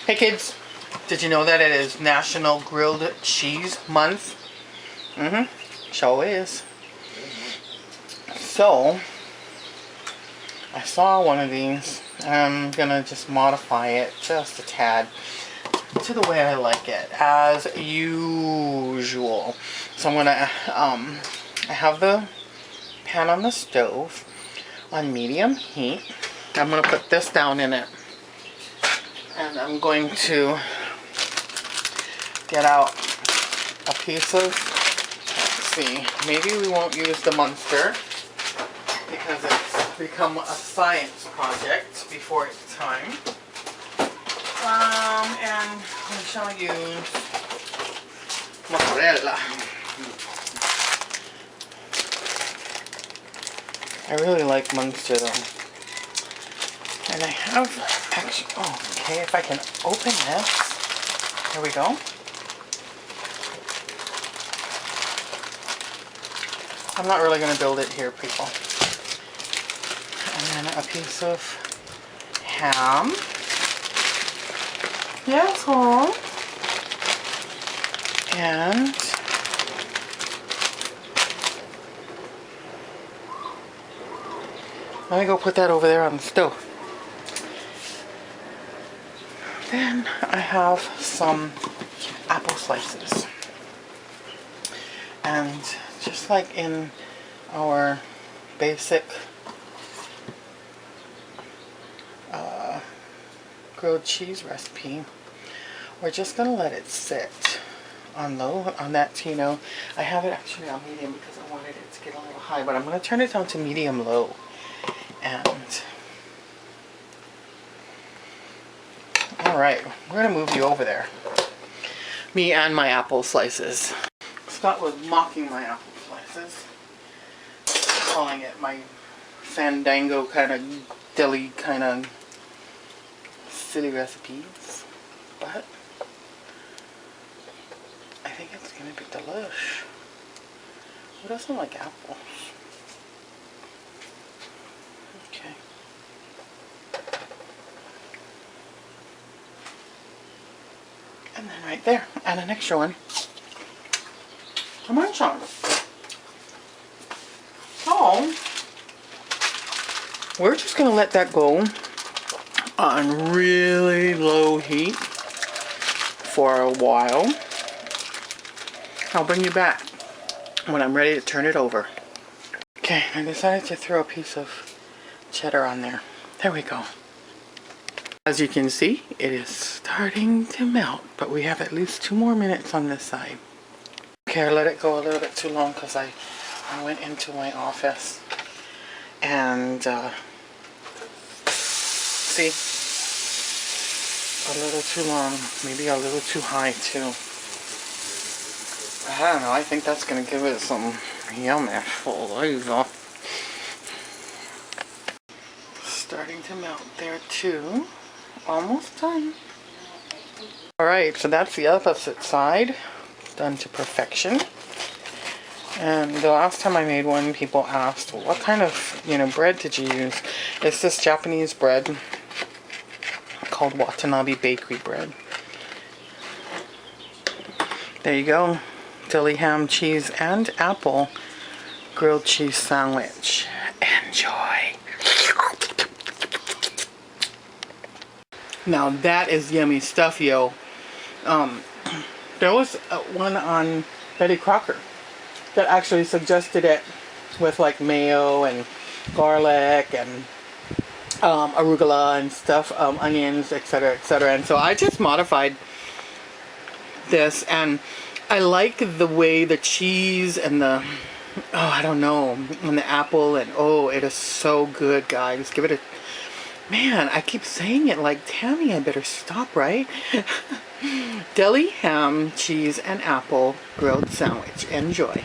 Hey kids, did you know that it is National Grilled Cheese Month? Sure is. So, I saw one of these and I'm gonna just modify it just a tad to the way I like it, as usual. So I'm gonna, I have the pan on the stove on medium heat. I'm gonna put this down in it. And I'm going to get out a piece of, let's see, maybe we won't use the Munster because it's become a science project before its time. And we shall use mozzarella. I really like Munster though. And I have actually, oh, okay, if I can open this. There we go. I'm not really going to build it here, people. And then a piece of ham. Yes, home. And let me go put that over there on the stove. Then I have some apple slices. And just like in our basic grilled cheese recipe, we're just going to let it sit on low, on that, you know, I have it actually on medium because I wanted it to get a little high, but I'm going to turn it down to medium low. And alright, we're going to move you over there. Me and my apple slices. Scott was mocking my apple slices, calling it my fandango kind of deli kind of silly recipes, but I think it's going to be delish. Who doesn't like apples? Okay. And then right there, and an extra one. Come on, Sean. So, we're just going to let that go on really low heat for a while. I'll bring you back when I'm ready to turn it over. Okay, I decided to throw a piece of cheddar on there. There we go. As you can see, it is starting to melt, but we have at least 2 more minutes on this side. Okay, I let it go a little bit too long because I went into my office and see, a little too long, maybe a little too high too. I don't know, I think that's going to give it some yummy flavor. Starting to melt there too. Almost done. Alright, so that's the opposite side. Done to perfection. And the last time I made one, people asked, well, what kind of, bread did you use? It's this Japanese bread called Watanabe Bakery bread. There you go. Deli ham, cheese, and apple grilled cheese sandwich. Enjoy. Now that is yummy stuff, yo. There was one on Betty Crocker that actually suggested it with like mayo and garlic and arugula and stuff, onions, etc., etc. And so I just modified this, and I like the way the cheese and the, I don't know, and the apple, and it is so good, guys. Give it a, man, I keep saying it like, Tammy, I better stop, right? Deli ham, cheese, and apple grilled sandwich. Enjoy.